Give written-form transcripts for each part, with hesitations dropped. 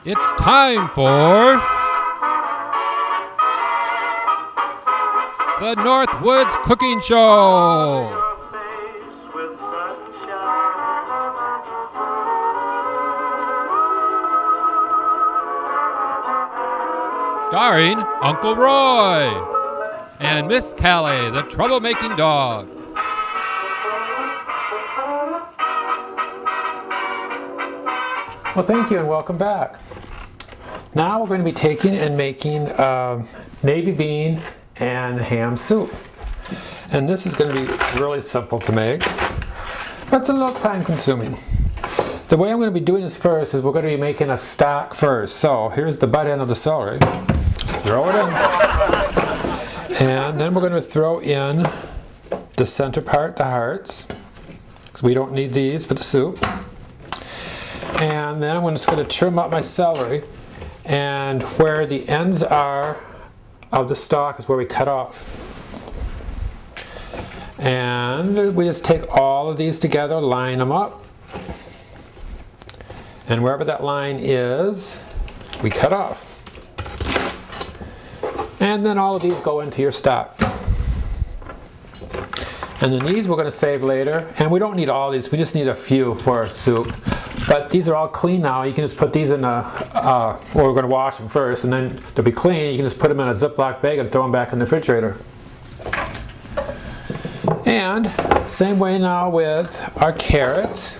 It's time for the Northwoods Cooking Show. Starring Uncle Roy and Miss Callie, the troublemaking dog. Well, thank you and welcome back. Now we're going to be taking and making navy bean and ham soup. And this is going to be really simple to make, but it's a little time consuming. The way I'm going to be doing this first is we're going to be making a stock first. So here's the butt end of the celery. Throw it in. And then we're going to throw in the center part, the hearts, because we don't need these for the soup. And then I'm just going to trim up my celery, and where the ends are of the stalk is where we cut off. And we just take all of these together, line them up, and wherever that line is, we cut off. And then all of these go into your stock. And then these we're going to save later, and we don't need all these, we just need a few for our soup. But these are all clean now. You can just put these in a, well, we're going to wash them first, and then they'll be clean. You can just put them in a Ziploc bag and throw them back in the refrigerator. And same way now with our carrots.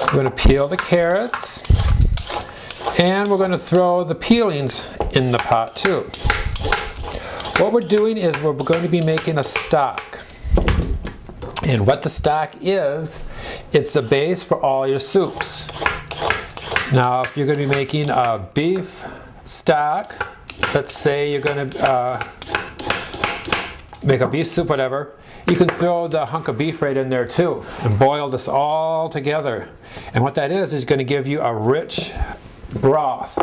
We're going to peel the carrots, and we're going to throw the peelings in the pot too. What we're doing is we're going to be making a stock. And what the stock is, it's the base for all your soups. Now, if you're going to be making a beef stock, let's say you're going to make a beef soup, whatever, you can throw the hunk of beef right in there too and boil this all together. And what that is going to give you a rich broth.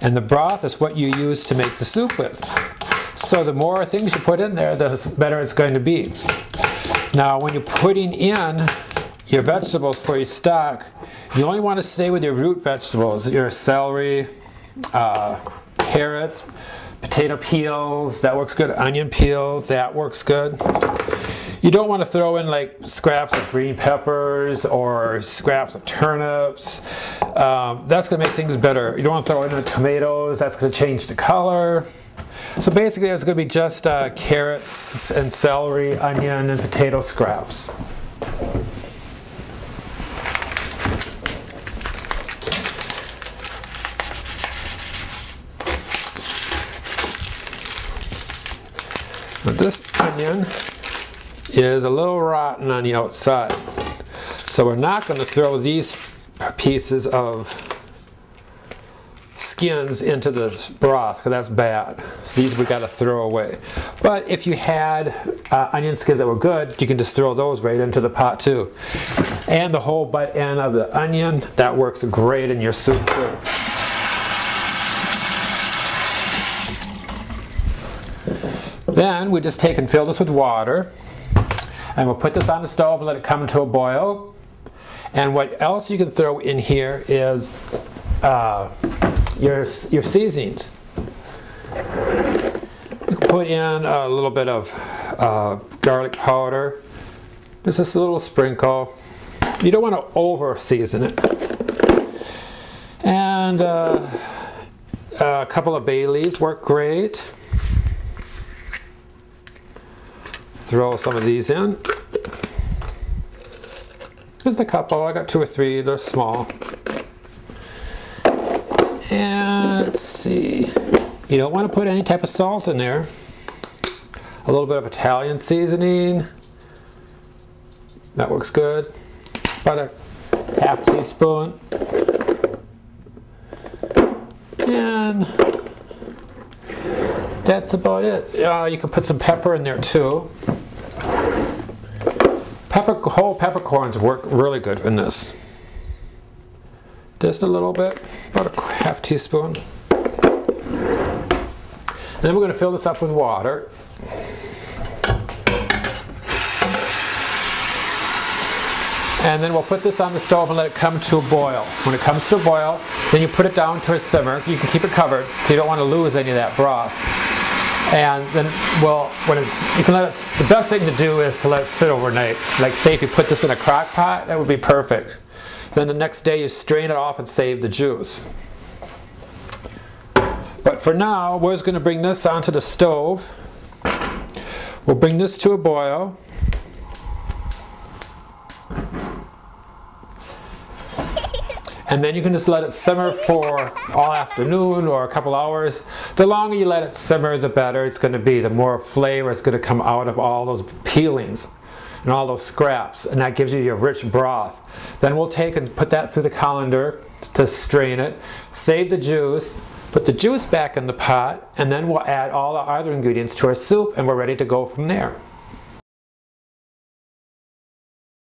And the broth is what you use to make the soup with. So the more things you put in there, the better it's going to be. Now, when you're putting in your vegetables for your stock, you only want to stay with your root vegetables, your celery, carrots, potato peels, that works good, onion peels, that works good. You don't want to throw in like scraps of green peppers or scraps of turnips. That's going to make things bitter. You don't want to throw in the tomatoes, that's going to change the color. So basically it's going to be just carrots and celery, onion, and potato scraps. Now this onion is a little rotten on the outside. So we're not going to throw these pieces of skins into the broth because that's bad. So these we got to throw away. But if you had onion skins that were good, you can just throw those right into the pot too. And the whole butt end of the onion, that works great in your soup too. Then we just take and fill this with water, and we'll put this on the stove and let it come to a boil. And what else you can throw in here is your seasonings. You can put in a little bit of garlic powder, just a little sprinkle. You don't want to over season it. And a couple of bay leaves work great. Throw some of these in. Just a couple, I got 2 or 3, they're small. And let's see, you don't want to put any type of salt in there. A little bit of Italian seasoning, that works good. About a ½ teaspoon. And that's about it. You can put some pepper in there too. Whole peppercorns work really good in this. Just a little bit, about a ½ teaspoon. And then we're going to fill this up with water. And then we'll put this on the stove and let it come to a boil. When it comes to a boil, then you put it down to a simmer. You can keep it covered because you don't want to lose any of that broth. And then, well, you can let it, the best thing to do is to let it sit overnight. Like say if you put this in a crock pot, that would be perfect. Then the next day you strain it off and save the juice. But for now, we're just going to bring this onto the stove. We'll bring this to a boil. And then you can just let it simmer for all afternoon or a couple hours. The longer you let it simmer, the better it's going to be. The more flavor is going to come out of all those peelings and all those scraps. And that gives you your rich broth. Then we'll take and put that through the colander to strain it. Save the juice. Put the juice back in the pot. And then we'll add all the other ingredients to our soup. And we're ready to go from there.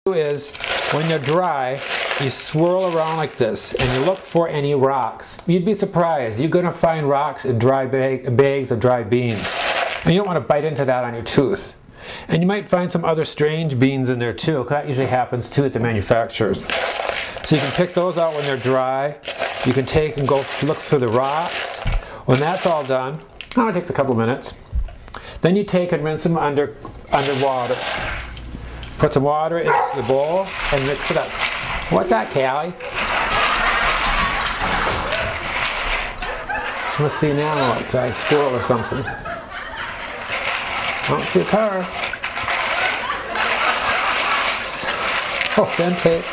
Is when they're dry, you swirl around like this and you look for any rocks. You'd be surprised. You're going to find rocks in dry bags of dry beans. And you don't want to bite into that on your tooth. And you might find some other strange beans in there too, because that usually happens too at the manufacturers. So you can pick those out when they're dry. You can take and go look for the rocks. When that's all done, it only takes a couple minutes. Then you take and rinse them under water. Put some water in the bowl and mix it up. What's that, Callie? She must see an animal outside, a squirrel or something. I don't see a car. So then take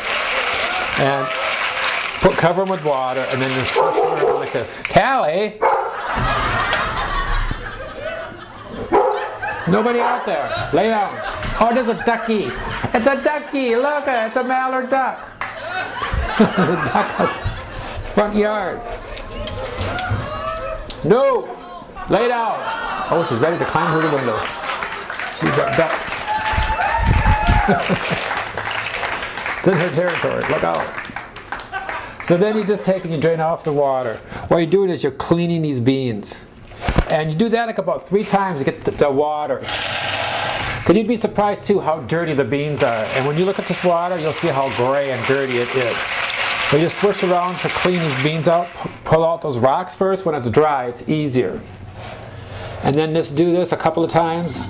and cover them with water and then just switch them around like this. Callie! Nobody out there. Lay down. Oh, there's a ducky. It's a ducky. Look, it's a mallard duck. There's a duck in the front yard. No! Lay down. Oh, she's ready to climb through the window. She's a duck. It's in her territory. Look out. So then you just take and you drain off the water. What you're doing is you're cleaning these beans. And you do that like about 3 times to get the water. But you'd be surprised too how dirty the beans are. And when you look at this water, you'll see how gray and dirty it is. So you swish around to clean these beans out. Pull out those rocks first. When it's dry, it's easier. And then just do this a couple of times.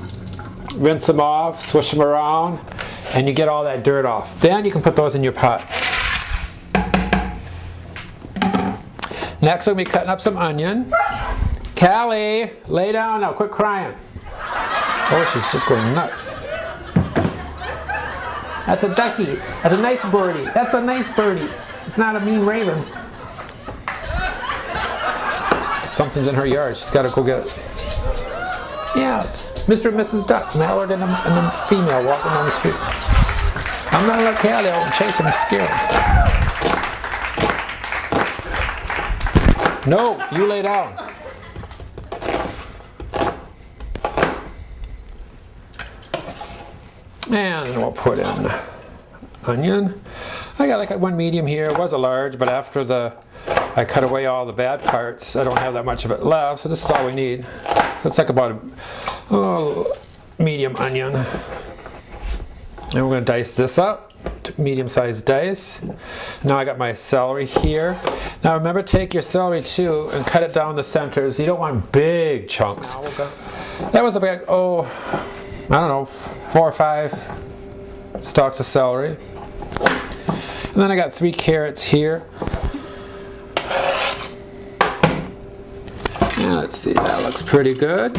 Rinse them off, swish them around, and you get all that dirt off. Then you can put those in your pot. Next, we'll be cutting up some onion. Callie, lay down now. Quit crying. Oh, she's just going nuts. That's a ducky. That's a nice birdie. That's a nice birdie. It's not a mean raven. Something's in her yard. She's got to go get it. Yeah, it's Mr. and Mrs. Duck, mallard and a female walking down the street. I'm going to let Callie out and chase him and scare him. No, you lay down. And then we'll put in onion. I got like one medium here. It was a large, but after I cut away all the bad parts, I don't have that much of it left, so this is all we need. So it's like about a medium onion. And we're going to dice this up, medium-sized dice. Now I got my celery here. Now remember, take your celery too and cut it down the centers. You don't want big chunks. That was about, I don't know, 4 or 5 stalks of celery. And then I got 3 carrots here. And let's see, that looks pretty good.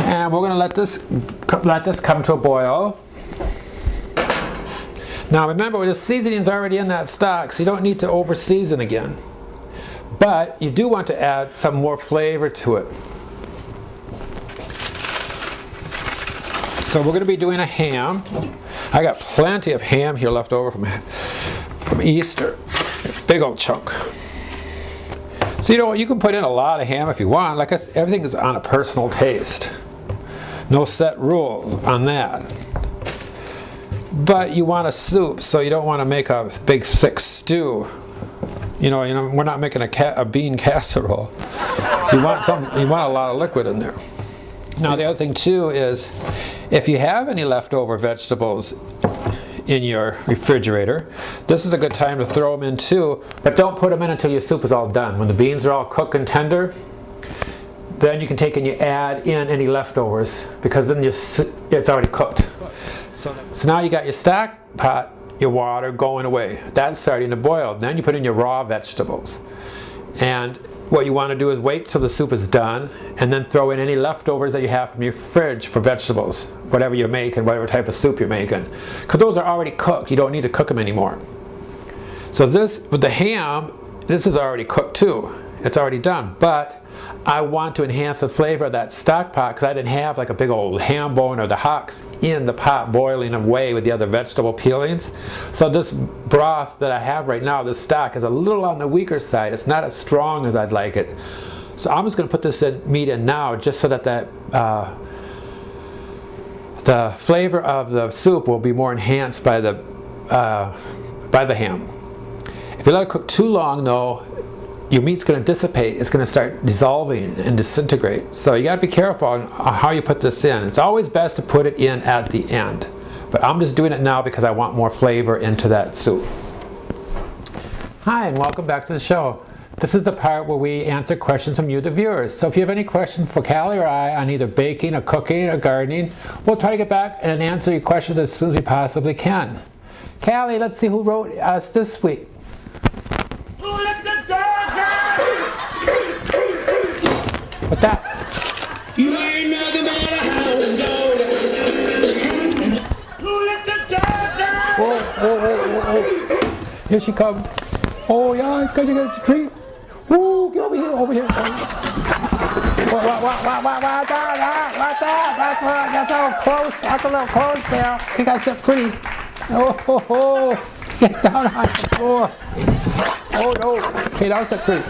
And we're going to let this come to a boil. Now remember, the seasoning's already in that stock, so you don't need to over season again. But you do want to add some more flavor to it. So we're going to be doing a ham. I got plenty of ham here left over from Easter. Big old chunk. So you know what, you can put in a lot of ham if you want. Like I said, everything is on a personal taste. No set rules on that. But you want a soup, so you don't want to make a big thick stew. You know, we're not making a bean casserole. So you want a lot of liquid in there. Now the other thing too is, If you have any leftover vegetables in your refrigerator, this is a good time to throw them in too, but don't put them in until your soup is all done. When the beans are all cooked and tender, then you can take and you add in any leftovers, because then it's already cooked. So now you got your stock pot, your water going away. That's starting to boil. Then you put in your raw vegetables. And what you want to do is wait till the soup is done and then throw in any leftovers that you have from your fridge for vegetables, whatever you're making, whatever type of soup you're making. Because those are already cooked. You don't need to cook them anymore. So this, with the ham, this is already cooked too. It's already done. But I want to enhance the flavor of that stock pot, because I didn't have like a big old ham bone or the hocks in the pot boiling away with the other vegetable peelings. So this broth that I have right now, this stock, is a little on the weaker side. It's not as strong as I'd like it. So I'm just going to put this meat in now, just so that the flavor of the soup will be more enhanced by the ham. If you let it cook too long though, your meat's going to dissipate. It's going to start dissolving and disintegrate. So you got to be careful on how you put this in. It's always best to put it in at the end. But I'm just doing it now because I want more flavor into that soup. Hi, and welcome back to the show. This is the part where we answer questions from you, the viewers. So if you have any questions for Callie or I on either baking or cooking or gardening, we'll try to get back and answer your questions as soon as we possibly can. Callie, let's see who wrote us this week. What's that? Oh. Here she comes. Oh yeah, because you got a treat. Ooh, get over here, over here. What that? That's a little close. That's a little close there. You guys are pretty. Oh, get down on the floor. Oh no. Okay, that was a pretty.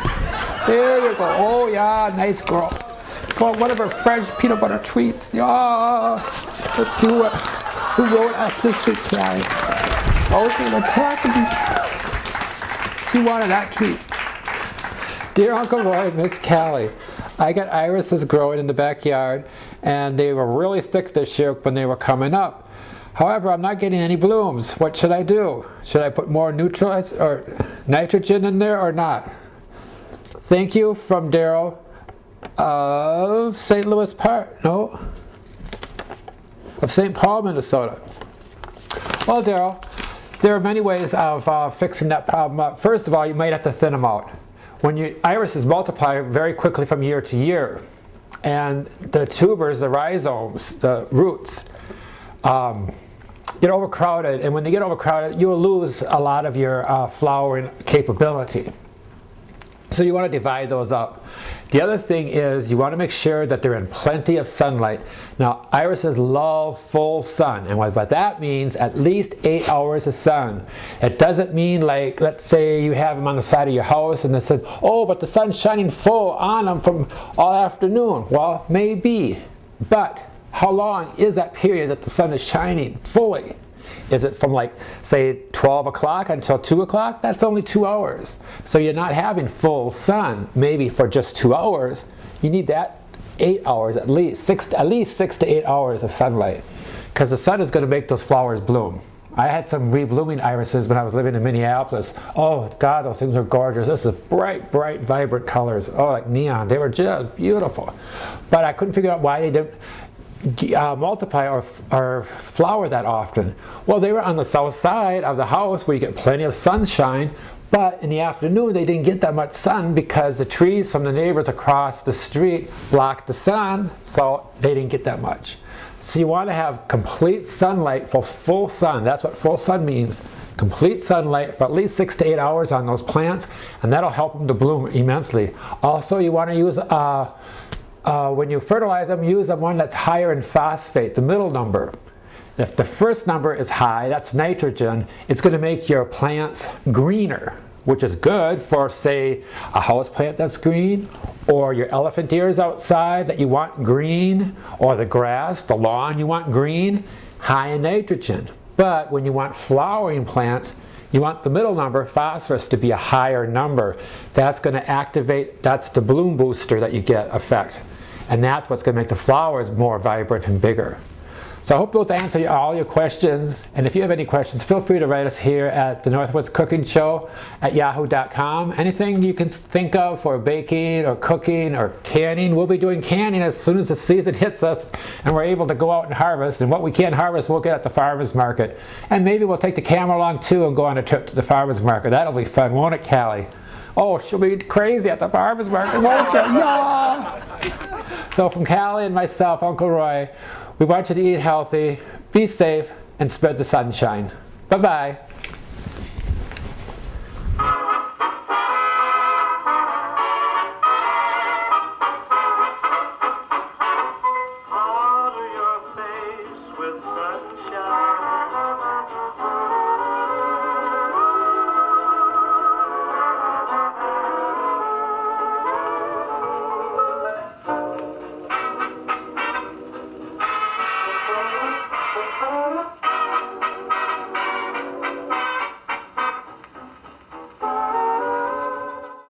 There you go. Oh yeah, nice girl. For one of her fresh peanut butter treats. Yeah. Let's see who wrote us this week, Callie. Oh, she's attacking me. She wanted that treat. Dear Uncle Roy, Miss Callie, I got irises growing in the backyard, and they were really thick this year when they were coming up. However, I'm not getting any blooms. What should I do? Should I put more neutralize or nitrogen in there or not? Thank you, from Daryl of St. Louis Park. No, of St. Paul, Minnesota. Well, Daryl, there are many ways of fixing that problem up. First of all, you might have to thin them out. When your irises multiply very quickly from year to year, and the tubers, the rhizomes, the roots, get overcrowded, and when they get overcrowded, you will lose a lot of your flowering capability. So you want to divide those up. The other thing is you want to make sure that they're in plenty of sunlight. Now, irises love full sun, and what that means, at least 8 hours of sun. It doesn't mean like, let's say you have them on the side of your house and they said, oh, but the sun's shining full on them from all afternoon. Well, maybe, but how long is that period that the sun is shining fully? Is it from like, say, 12 o'clock until 2 o'clock? That's only 2 hours. So you're not having full sun, maybe for just 2 hours. You need that 8 hours at least 6 to 8 hours of sunlight. Because the sun is going to make those flowers bloom. I had some reblooming irises when I was living in Minneapolis. Oh God, those things are gorgeous. This is bright, bright, vibrant colors. Oh, like neon. They were just beautiful. But I couldn't figure out why they didn't multiply or flower that often. Well, they were on the south side of the house where you get plenty of sunshine, but in the afternoon they didn't get that much sun because the trees from the neighbors across the street blocked the sun, so they didn't get that much. So you want to have complete sunlight for full sun. That's what full sun means. Complete sunlight for at least 6 to 8 hours on those plants, and that'll help them to bloom immensely. Also, you want to use when you fertilize them, use the one that's higher in phosphate, the middle number. If the first number is high, that's nitrogen, it's going to make your plants greener, which is good for, say, a house plant that's green, or your elephant ears outside that you want green, or the grass, the lawn you want green, high in nitrogen. But when you want flowering plants, you want the middle number, phosphorus, to be a higher number. That's going to activate, that's the bloom booster that you get effect. And that's what's going to make the flowers more vibrant and bigger. So I hope those answer all your questions. And if you have any questions, feel free to write us here at the Northwoods Cooking Show at yahoo.com. Anything you can think of for baking or cooking or canning. We'll be doing canning as soon as the season hits us and we're able to go out and harvest. And what we can't harvest, we'll get at the farmer's market. And maybe we'll take the camera along too and go on a trip to the farmer's market. That'll be fun, won't it, Callie? Oh, she'll be crazy at the farmer's market, won't you? Yeah! So from Callie and myself, Uncle Roy, we want you to eat healthy, be safe, and spread the sunshine. Bye-bye.